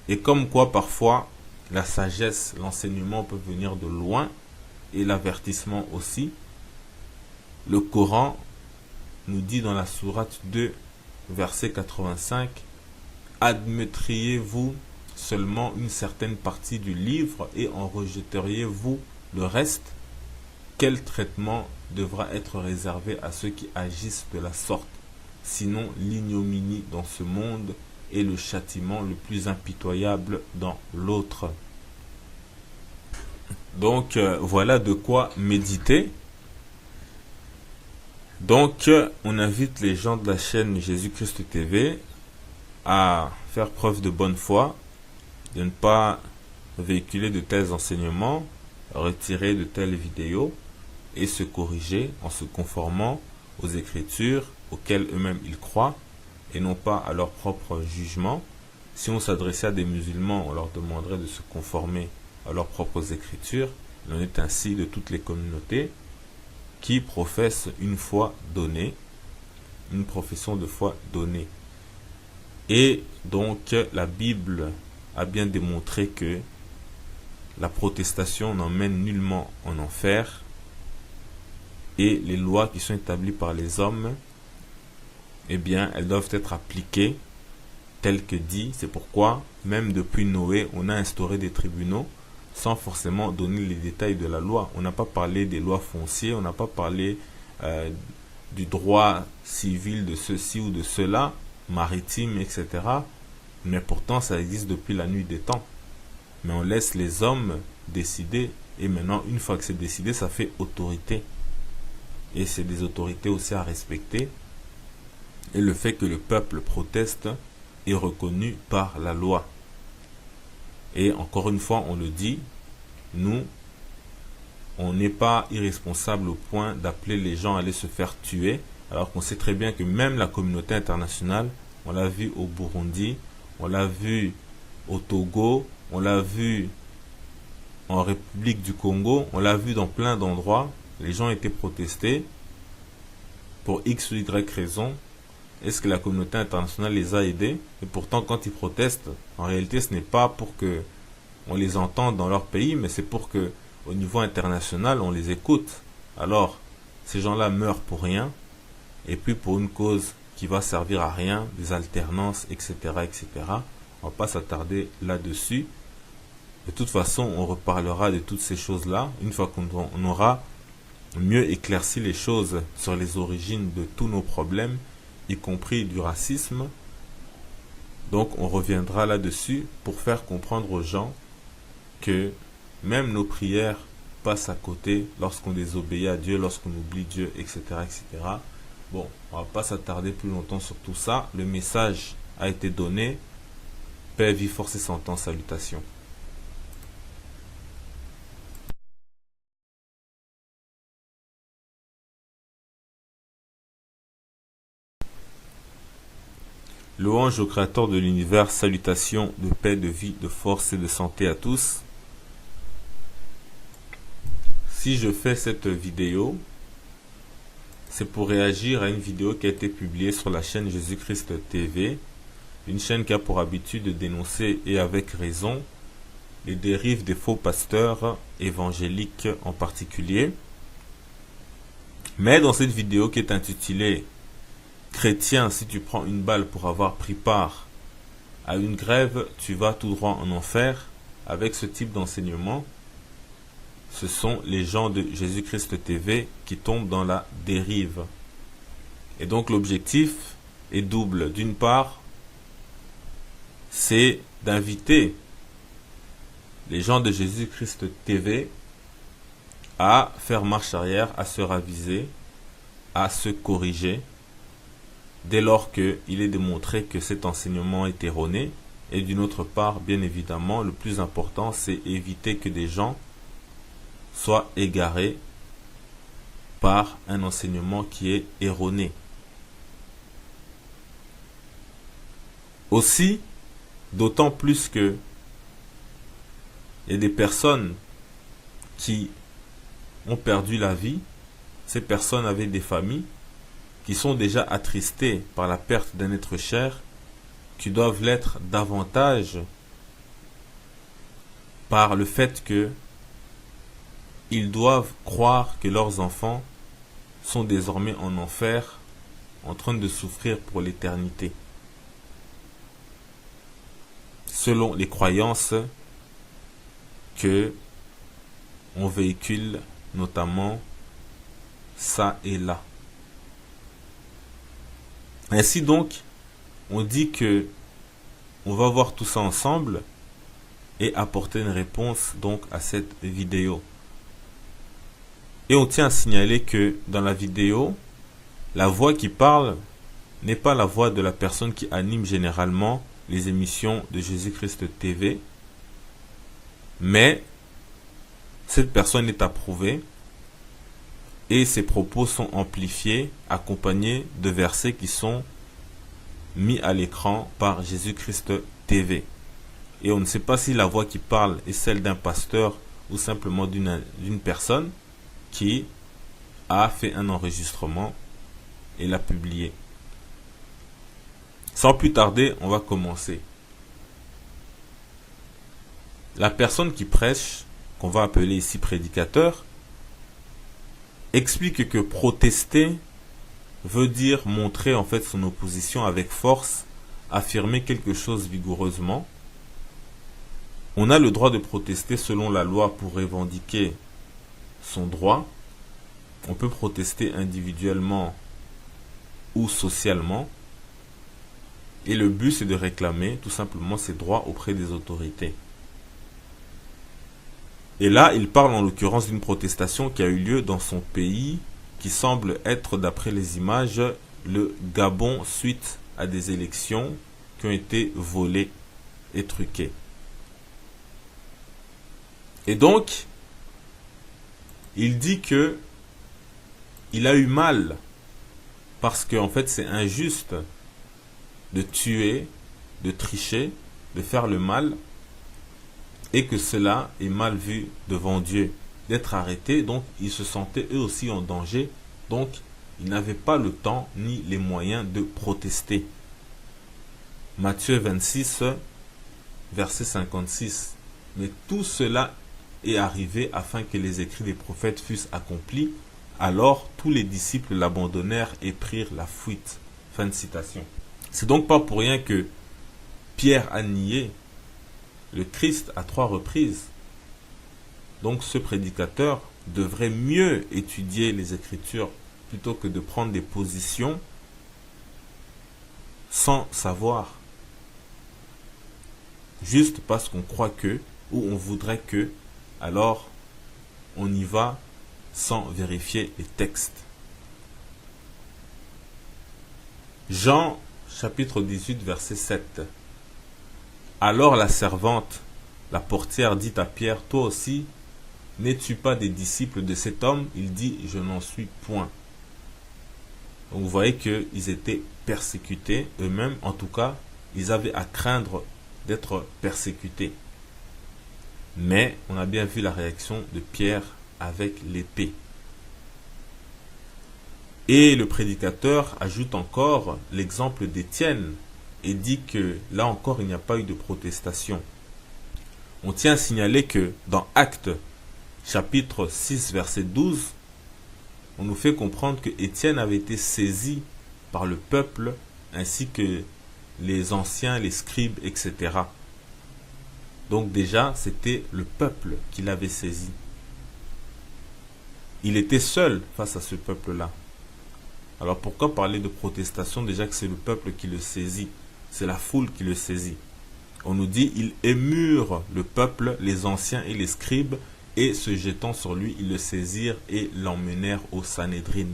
Et comme quoi parfois, la sagesse, l'enseignement peut venir de loin, et l'avertissement aussi. Le Coran nous dit dans la sourate 2, verset 85, admettriez-vous seulement une certaine partie du livre et en rejetteriez-vous le reste? Quel traitement devra être réservé à ceux qui agissent de la sorte? Sinon l'ignominie dans ce monde et le châtiment le plus impitoyable dans l'autre. Donc voilà de quoi méditer. Donc on invite les gens de la chaîne Jésus-Christ TV à faire preuve de bonne foi, de ne pas véhiculer de tels enseignements, retirer de telles vidéos et se corriger en se conformant aux Écritures auxquelles eux-mêmes ils croient et non pas à leur propre jugement. Si on s'adressait à des musulmans, on leur demanderait de se conformer à leurs propres Écritures. Il en est ainsi de toutes les communautés qui professent une foi donnée, une profession de foi donnée. Et donc la Bible a bien démontré que la protestation n'emmène nullement en enfer et les lois qui sont établies par les hommes, eh bien, elles doivent être appliquées telles que dit. C'est pourquoi, même depuis Noé, on a instauré des tribunaux sans forcément donner les détails de la loi. On n'a pas parlé des lois foncières, on n'a pas parlé du droit civil de ceci ou de cela, maritime, etc. Mais pourtant, ça existe depuis la nuit des temps. Mais on laisse les hommes décider. Et maintenant, une fois que c'est décidé, ça fait autorité. Et c'est des autorités aussi à respecter. Et le fait que le peuple proteste est reconnu par la loi. Et encore une fois, on le dit, nous, on n'est pas irresponsable au point d'appeler les gens à aller se faire tuer, alors qu'on sait très bien que même la communauté internationale, on l'a vu au Burundi, on l'a vu au Togo, on l'a vu en République du Congo, on l'a vu dans plein d'endroits, les gens étaient protestés pour X ou Y raison. Est-ce que la communauté internationale les a aidés? Et pourtant, quand ils protestent, en réalité, ce n'est pas pour que on les entende dans leur pays, mais c'est pour que, au niveau international, on les écoute. Alors, ces gens-là meurent pour rien, et puis pour une cause qui va servir à rien, des alternances, etc., etc. On va pas s'attarder là-dessus. De toute façon, on reparlera de toutes ces choses-là une fois qu'on aura mieux éclairci les choses sur les origines de tous nos problèmes, y compris du racisme. Donc on reviendra là-dessus pour faire comprendre aux gens que même nos prières passent à côté lorsqu'on désobéit à Dieu, lorsqu'on oublie Dieu, etc., etc. Bon, on va pas s'attarder plus longtemps sur tout ça. Le message a été donné. Paix, vie, force et santé, salutations. Louange au Créateur de l'univers, salutations de paix, de vie, de force et de santé à tous. Si je fais cette vidéo, c'est pour réagir à une vidéo qui a été publiée sur la chaîne Jésus-Christ TV, une chaîne qui a pour habitude de dénoncer, et avec raison, les dérives des faux pasteurs évangéliques en particulier. Mais dans cette vidéo qui est intitulée « Chrétien, si tu prends une balle pour avoir pris part à une grève, tu vas tout droit en enfer », avec ce type d'enseignement, ce sont les gens de Jésus-Christ TV qui tombent dans la dérive. Et donc l'objectif est double. D'une part, c'est d'inviter les gens de Jésus-Christ TV à faire marche arrière, à se raviser, à se corriger, dès lors qu'il est démontré que cet enseignement est erroné. Et d'une autre part, bien évidemment, le plus important, c'est éviter que des gens soient égarés par un enseignement qui est erroné. Aussi, d'autant plus que il y a des personnes qui ont perdu la vie, ces personnes avaient des familles qui sont déjà attristées par la perte d'un être cher, qui doivent l'être davantage par le fait que ils doivent croire que leurs enfants sont désormais en enfer, en train de souffrir pour l'éternité, selon les croyances que on véhicule notamment ça et là. Ainsi donc, on dit que on va voir tout ça ensemble et apporter une réponse donc à cette vidéo. Et on tient à signaler que dans la vidéo, la voix qui parle n'est pas la voix de la personne qui anime généralement les émissions de Jésus-Christ TV, mais cette personne est approuvée et ses propos sont amplifiés, accompagnés de versets qui sont mis à l'écran par Jésus-Christ TV. Et on ne sait pas si la voix qui parle est celle d'un pasteur ou simplement d'une personne qui a fait un enregistrement et l'a publié. Sans plus tarder, on va commencer. La personne qui prêche, qu'on va appeler ici prédicateur, explique que protester veut dire montrer en fait son opposition avec force, affirmer quelque chose vigoureusement. On a le droit de protester selon la loi pour revendiquer son droit. On peut protester individuellement ou socialement. Et le but, c'est de réclamer tout simplement ses droits auprès des autorités. Et là, il parle en l'occurrence d'une protestation qui a eu lieu dans son pays, qui semble être, d'après les images, le Gabon suite à des élections qui ont été volées et truquées. Et donc, il dit que il a eu mal parce que en fait c'est injuste de tuer, de tricher, de faire le mal, et que cela est mal vu devant Dieu, d'être arrêté. Donc ils se sentaient eux aussi en danger, donc ils n'avaient pas le temps ni les moyens de protester. Matthieu 26, verset 56. Mais tout cela est arrivé afin que les écrits des prophètes fussent accomplis. Alors tous les disciples l'abandonnèrent et prirent la fuite. Fin de citation. C'est donc pas pour rien que Pierre a nié le Christ à 3 reprises. Donc ce prédicateur devrait mieux étudier les Écritures plutôt que de prendre des positions sans savoir. Juste parce qu'on croit que, ou on voudrait que, alors on y va sans vérifier les textes. Jean chapitre 18 verset 7. Alors la servante, la portière, dit à Pierre, toi aussi, n'es-tu pas des disciples de cet homme? Il dit, je n'en suis point. Donc vous voyez qu'ils étaient persécutés eux-mêmes, en tout cas, ils avaient à craindre d'être persécutés. Mais on a bien vu la réaction de Pierre avec l'épée. Et le prédicateur ajoute encore l'exemple d'Étienne et dit que là encore il n'y a pas eu de protestation. On tient à signaler que dans Actes, chapitre 6, verset 12, on nous fait comprendre que Étienne avait été saisi par le peuple ainsi que les anciens, les scribes, etc. Donc déjà, c'était le peuple qui l'avait saisi. Il était seul face à ce peuple-là. Alors pourquoi parler de protestation déjà que c'est le peuple qui le saisit? C'est la foule qui le saisit. On nous dit, ils émurent le peuple, les anciens et les scribes, et se jetant sur lui, ils le saisirent et l'emmenèrent au Sanhédrin.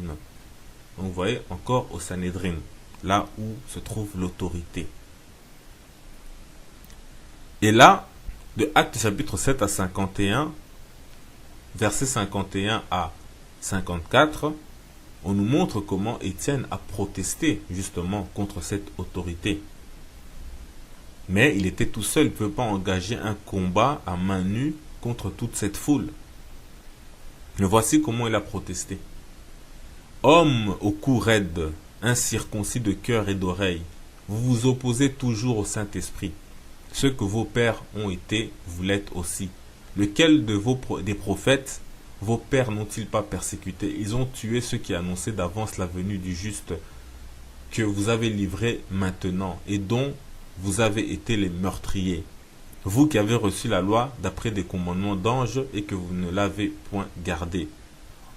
Donc vous voyez, encore au Sanhédrin, là où se trouve l'autorité. Et là, de Actes chapitre 7 à 51, versets 51 à 54, on nous montre comment Étienne a protesté justement contre cette autorité. Mais il était tout seul, il ne pouvait pas engager un combat à main nue contre toute cette foule. Mais voici comment il a protesté. Hommes au cou raide, incirconcis de cœur et d'oreille, vous vous opposez toujours au Saint-Esprit. Ce que vos pères ont été, vous l'êtes aussi. Lequel des prophètes vos pères n'ont-ils pas persécuté? Ils ont tué ceux qui annonçaient d'avance la venue du juste, que vous avez livré maintenant, et dont vous avez été les meurtriers. Vous qui avez reçu la loi d'après des commandements d'anges et que vous ne l'avez point gardée.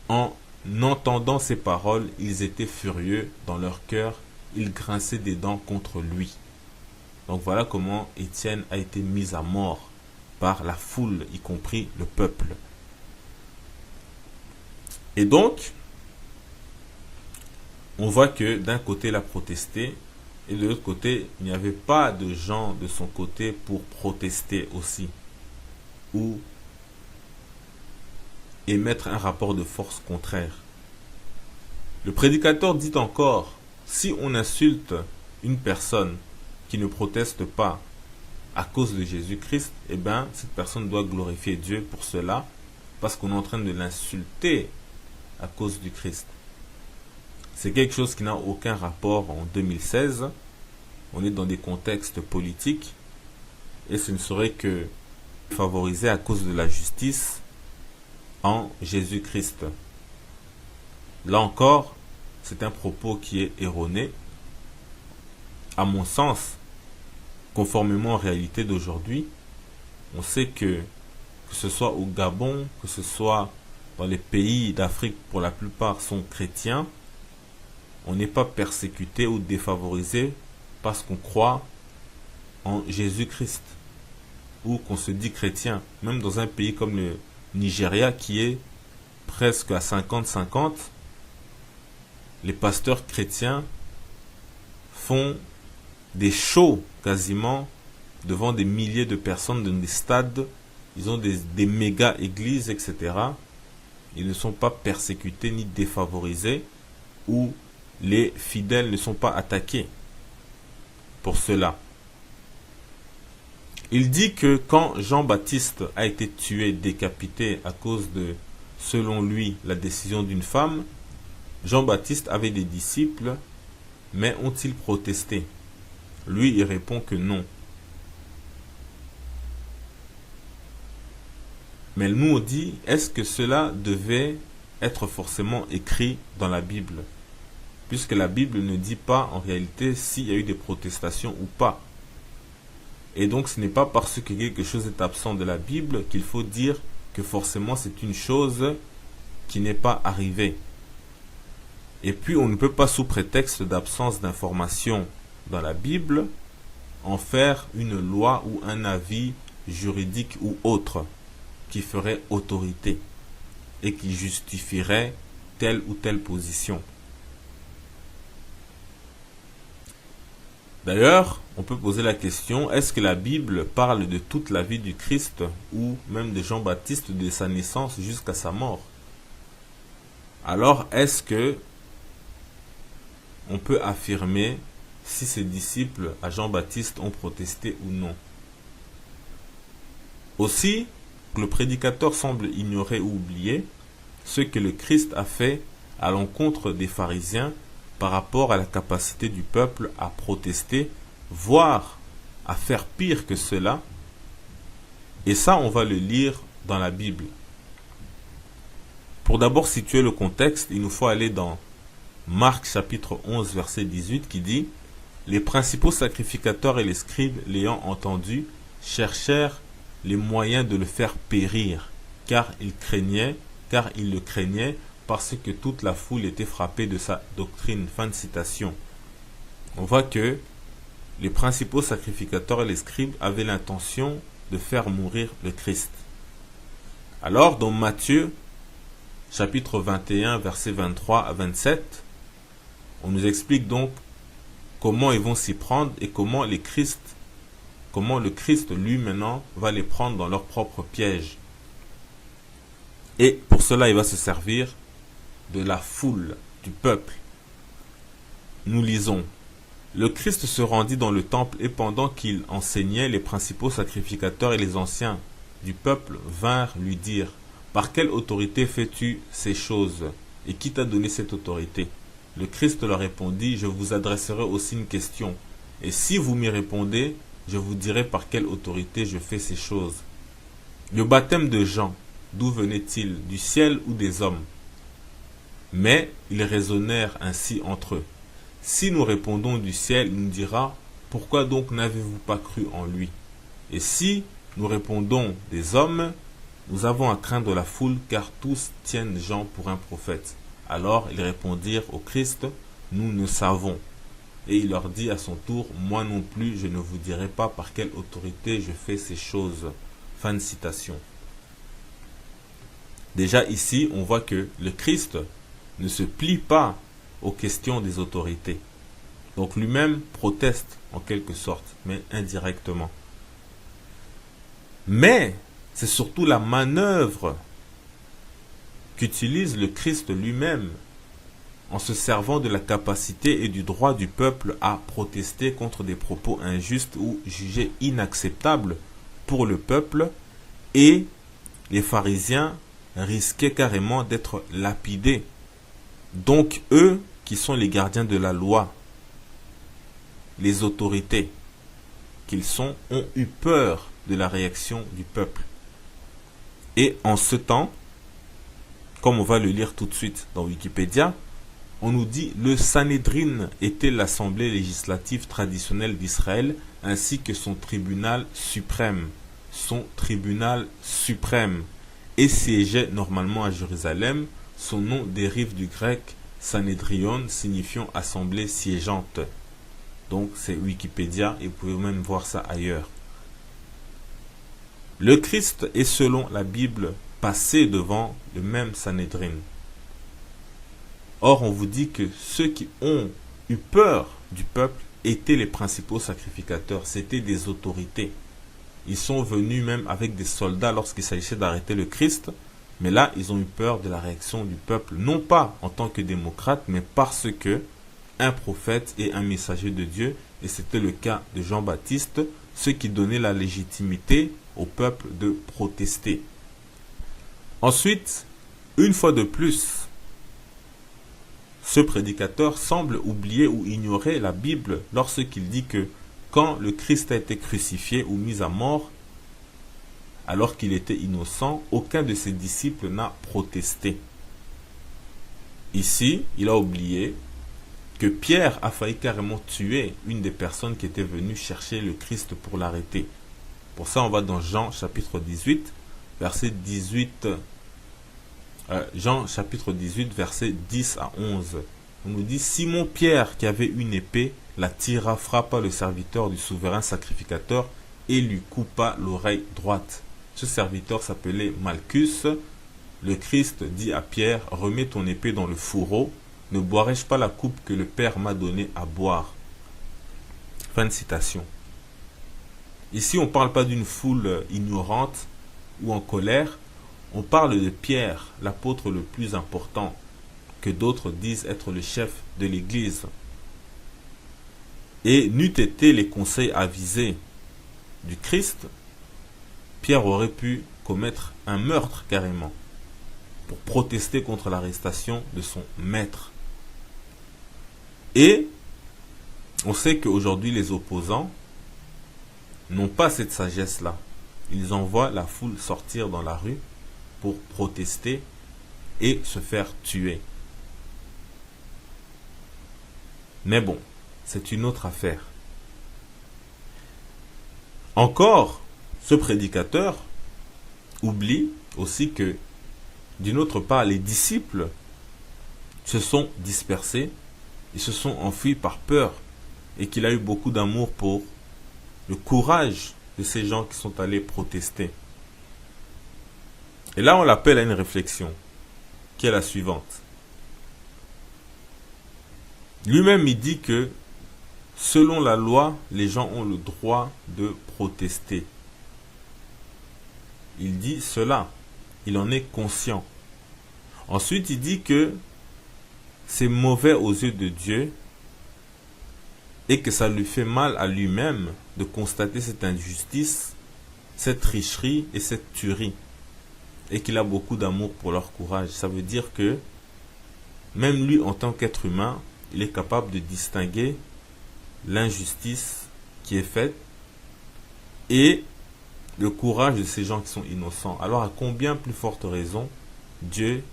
En entendant ces paroles, ils étaient furieux dans leur cœur, ils grinçaient des dents contre lui. Donc voilà comment Étienne a été mis à mort par la foule, y compris le peuple. Et donc, on voit que d'un côté il a protesté, et de l'autre côté, il n'y avait pas de gens de son côté pour protester aussi, ou émettre un rapport de force contraire. Le prédicateur dit encore, si on insulte une personne qui ne proteste pas à cause de Jésus-Christ, eh bien, cette personne doit glorifier Dieu pour cela, parce qu'on est en train de l'insulter à cause du Christ. C'est quelque chose qui n'a aucun rapport en 2016. On est dans des contextes politiques et ce ne serait que favorisé à cause de la justice en Jésus-Christ. Là encore, c'est un propos qui est erroné. À mon sens, conformément aux réalités d'aujourd'hui, on sait que ce soit au Gabon, que ce soit dans les pays d'Afrique, pour la plupart sont chrétiens, on n'est pas persécuté ou défavorisé parce qu'on croit en Jésus-Christ ou qu'on se dit chrétien. Même dans un pays comme le Nigeria qui est presque à 50-50, les pasteurs chrétiens font des shows quasiment devant des milliers de personnes dans des stades. Ils ont des méga églises, etc. Ils ne sont pas persécutés ni défavorisés, ou les fidèles ne sont pas attaqués pour cela. Il dit que quand Jean-Baptiste a été tué, décapité à cause de, selon lui, la décision d'une femme, Jean-Baptiste avait des disciples, mais ont-ils protesté? Lui, il répond que non. Mais nous on dit, est-ce que cela devait être forcément écrit dans la Bible? Puisque la Bible ne dit pas en réalité s'il y a eu des protestations ou pas. Et donc ce n'est pas parce que quelque chose est absent de la Bible qu'il faut dire que forcément c'est une chose qui n'est pas arrivée. Et puis on ne peut pas sous prétexte d'absence d'informations dans la Bible en faire une loi ou un avis juridique ou autre qui ferait autorité et qui justifierait telle ou telle position. D'ailleurs, on peut poser la question, est-ce que la Bible parle de toute la vie du Christ ou même de Jean-Baptiste de sa naissance jusqu'à sa mort? Alors, est-ce que on peut affirmer si ses disciples à Jean-Baptiste ont protesté ou non? Aussi, le prédicateur semble ignorer ou oublier ce que le Christ a fait à l'encontre des pharisiens par rapport à la capacité du peuple à protester, voire à faire pire que cela, Et ça, on va le lire dans la Bible. Pour d'abord situer le contexte, il nous faut aller dans Marc chapitre 11, verset 18, qui dit « Les principaux sacrificateurs et les scribes, l'ayant entendu, cherchèrent les moyens de le faire périr, car ils le craignaient, parce que toute la foule était frappée de sa doctrine. » Fin de citation. On voit que les principaux sacrificateurs et les scribes avaient l'intention de faire mourir le Christ. Alors, dans Matthieu, chapitre 21, versets 23 à 27, on nous explique donc comment ils vont s'y prendre et comment le Christ lui maintenant va les prendre dans leur propre piège. Et pour cela, il va se servir de la foule, du peuple. Nous lisons: le Christ se rendit dans le temple et pendant qu'il enseignait, les principaux sacrificateurs et les anciens du peuple vinrent lui dire: par quelle autorité fais-tu ces choses? Et qui t'a donné cette autorité? Le Christ leur répondit: je vous adresserai aussi une question. Et si vous m'y répondez, je vous dirai par quelle autorité je fais ces choses. Le baptême de Jean, d'où venait-il? Du ciel ou des hommes? Mais ils raisonnèrent ainsi entre eux. Si nous répondons du ciel, il nous dira: pourquoi donc n'avez-vous pas cru en lui? Et si nous répondons des hommes, nous avons à craindre la foule, car tous tiennent Jean pour un prophète. Alors ils répondirent au Christ: nous ne savons. Et il leur dit à son tour: moi non plus, je ne vous dirai pas par quelle autorité je fais ces choses. Fin de citation. Déjà ici, on voit que le Christ ne se plie pas aux questions des autorités. Donc lui-même proteste en quelque sorte, mais indirectement. Mais c'est surtout la manœuvre qu'utilise le Christ lui-même en se servant de la capacité et du droit du peuple à protester contre des propos injustes ou jugés inacceptables pour le peuple, et les pharisiens risquaient carrément d'être lapidés. Donc eux, qui sont les gardiens de la loi, les autorités qu'ils sont, ont eu peur de la réaction du peuple. Et en ce temps, comme on va le lire tout de suite dans Wikipédia, on nous dit: le Sanhédrin était l'assemblée législative traditionnelle d'Israël ainsi que son tribunal suprême. Son tribunal suprême. Et siégeait normalement à Jérusalem. Son nom dérive du grec Sanhedrion, signifiant assemblée siégeante. Donc c'est Wikipédia et vous pouvez même voir ça ailleurs. Le Christ est, selon la Bible, passé devant le même Sanhédrin. Or, on vous dit que ceux qui ont eu peur du peuple étaient les principaux sacrificateurs, c'étaient des autorités. Ils sont venus même avec des soldats lorsqu'il s'agissait d'arrêter le Christ, mais là, ils ont eu peur de la réaction du peuple, non pas en tant que démocrate, mais parce que un prophète et un messager de Dieu, et c'était le cas de Jean-Baptiste, ce qui donnait la légitimité au peuple de protester. Ensuite, une fois de plus, ce prédicateur semble oublier ou ignorer la Bible lorsqu'il dit que quand le Christ a été crucifié ou mis à mort, alors qu'il était innocent, aucun de ses disciples n'a protesté. Ici, il a oublié que Pierre a failli carrément tuer une des personnes qui étaient venues chercher le Christ pour l'arrêter. Pour ça, on va dans Jean chapitre 18, verset 18. Jean chapitre 18, verset 10 à 11. On nous dit: Simon Pierre, qui avait une épée, la tira, frappa le serviteur du souverain sacrificateur et lui coupa l'oreille droite. Ce serviteur s'appelait Malchus. Le Christ dit à Pierre: remets ton épée dans le fourreau. Ne boirai-je pas la coupe que le Père m'a donnée à boire? Fin de citation. Ici, on ne parle pas d'une foule ignorante ou en colère. On parle de Pierre, l'apôtre le plus important, que d'autres disent être le chef de l'Église. Et n'eût été les conseils avisés du Christ, Pierre aurait pu commettre un meurtre carrément, pour protester contre l'arrestation de son maître. Et on sait qu'aujourd'hui les opposants n'ont pas cette sagesse-là. ils envoient la foule sortir dans la rue pour protester et se faire tuer. Mais bon, c'est une autre affaire. Encore, ce prédicateur oublie aussi que, d'une autre part, les disciples se sont dispersés, ils se sont enfuis par peur, et qu'il a eu beaucoup d'amour pour le courage de ces gens qui sont allés protester. Et là, on l'appelle à une réflexion, qui est la suivante. Lui-même, il dit que, selon la loi, les gens ont le droit de protester. Il dit cela, il en est conscient. Ensuite, il dit que c'est mauvais aux yeux de Dieu et que ça lui fait mal à lui-même de constater cette injustice, cette tricherie et cette tuerie. Et qu'il a beaucoup d'amour pour leur courage. Ça veut dire que même lui, en tant qu'être humain, il est capable de distinguer l'injustice qui est faite et le courage de ces gens qui sont innocents. Alors à combien plus forte raison Dieu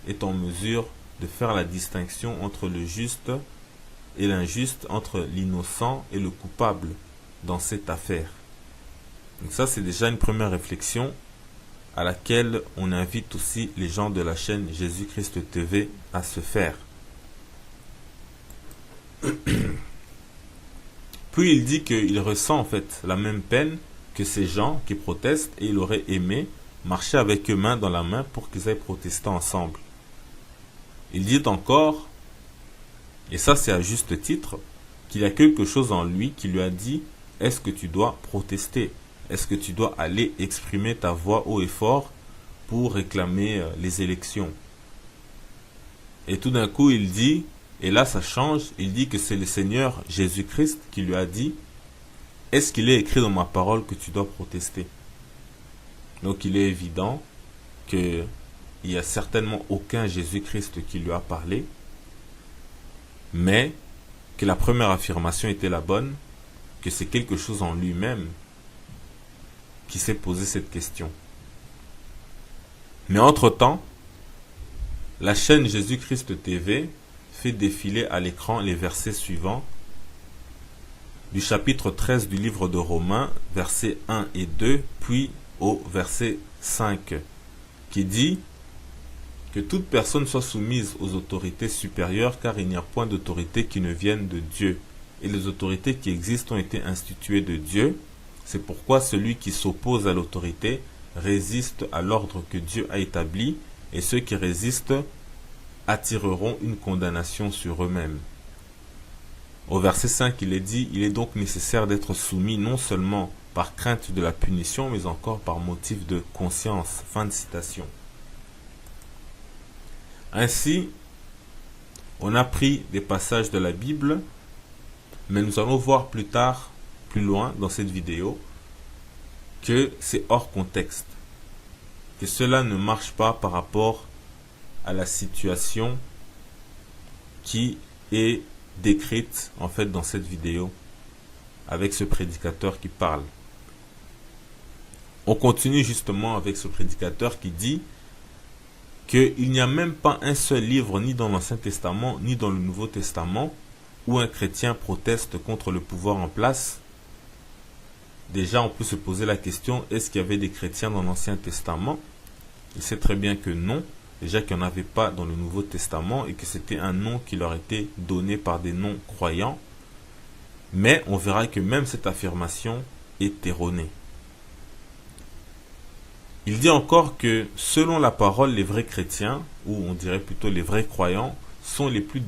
est en mesure de faire la distinction entre le juste et l'injuste, entre l'innocent et le coupable dans cette affaire. Donc ça, c'est déjà une première réflexion à laquelle on invite aussi les gens de la chaîne Jésus-Christ TV à se faire. Puis il dit qu'il ressent en fait la même peine que ces gens qui protestent et il aurait aimé marcher avec eux main dans la main pour qu'ils aillent protester ensemble. Il dit encore, et ça c'est à juste titre, qu'il y a quelque chose en lui qui lui a dit, est-ce que tu dois protester? Est-ce que tu dois aller exprimer ta voix haut et fort pour réclamer les élections? Et tout d'un coup il dit, et là ça change, il dit que c'est le Seigneur Jésus-Christ qui lui a dit, est-ce qu'il est écrit dans ma parole que tu dois protester? Donc il est évident qu'il n'y a certainement aucun Jésus-Christ qui lui a parlé, mais que la première affirmation était la bonne, que c'est quelque chose en lui-même qui s'est posé cette question. Mais entre-temps, la chaîne Jésus-Christ TV fait défiler à l'écran les versets suivants du chapitre 13 du livre de Romains, versets 1 et 2, puis au verset 5, qui dit que toute personne soit soumise aux autorités supérieures, car il n'y a point d'autorité qui ne vienne de Dieu. Et les autorités qui existent ont été instituées de Dieu. C'est pourquoi celui qui s'oppose à l'autorité résiste à l'ordre que Dieu a établi, et ceux qui résistent attireront une condamnation sur eux-mêmes. Au verset 5, il est dit, il est donc nécessaire d'être soumis non seulement par crainte de la punition, mais encore par motif de conscience. Fin de citation. Ainsi, on a pris des passages de la Bible, mais nous allons voir plus tard, plus loin dans cette vidéo, que c'est hors contexte, que cela ne marche pas par rapport à la situation qui est décrite en fait dans cette vidéo avec ce prédicateur qui parle. On continue justement avec ce prédicateur qui dit qu'il n'y a même pas un seul livre ni dans l'Ancien Testament ni dans le Nouveau Testament où un chrétien proteste contre le pouvoir en place. Déjà, on peut se poser la question, est-ce qu'il y avait des chrétiens dans l'Ancien Testament? Il sait très bien que non. Déjà qu'il n'y en avait pas dans le Nouveau Testament et que c'était un nom qui leur était donné par des non-croyants. Mais on verra que même cette affirmation est erronée. Il dit encore que selon la parole, les vrais chrétiens, ou on dirait plutôt les vrais croyants, sont les plus